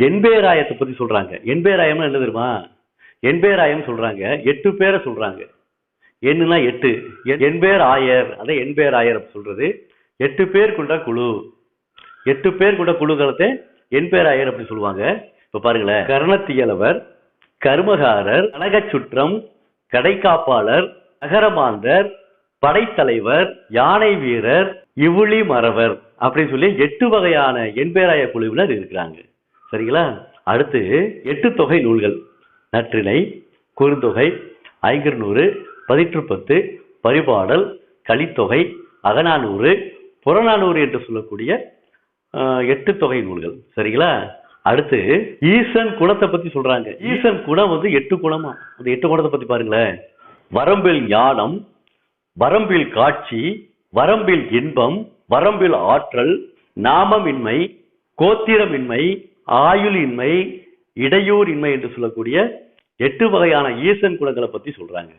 எண்பேராயத்தை பத்தி சொல்றாங்க. எண்பேராயம்னா என்ன தெரியுமா? எண்பேராயம் சொல்றாங்க, 8 பேரை சொல்றாங்க. எண்ணுனா 8, எண்பேர் ஆயர், அதான் எண்பேராயர் சொல்றது. 8 பேர் கொண்ட குழு, 8 பேர் கொண்ட குழுக்களத்தை எண்பேராயர் அப்படி சொல்லுவாங்க. இப்ப பாருங்களேன், கர்ணத்தியலவர், கர்மகாரர், கனகச்சுற்றம், கடைக்காப்பாளர், நகரமாந்தர், படைத்தலைவர், யானை வீரர், இவுளி மறவர் அப்படின்னு சொல்லி 8 வகையான எண்பேராய குழுவினர் இருக்கிறாங்க. சரிங்களா? அடுத்து 8 தொகை நூல்கள்: நற்றிணை, குறுந்தொகை, ஐங்குறுநூறு, பதிற்றுப்பத்து, பரிபாடல், கலித்தொகை, அகநானூறு, புறநானூறு என்று சொல்லக்கூடிய 8 தொகை நூல்கள். சரிங்களா? அடுத்து ஈசன் குணத்தை பத்தி சொல்றாங்க. ஈசன் குணம் 8 குணமா. அந்த 8 குணத்தை பத்தி பாருங்களேன். வரம்பில் ஞானம், வரம்பில் காட்சி, வரம்பில் இன்பம், வரம்பில் ஆற்றல், நாமமின்மை, கோத்திரமின்மை, ஆயுளின்மை, இடையூரின்மை என்று சொல்லக்கூடிய 8 வகையான ஈசன் குணங்களை பத்தி சொல்றாங்க.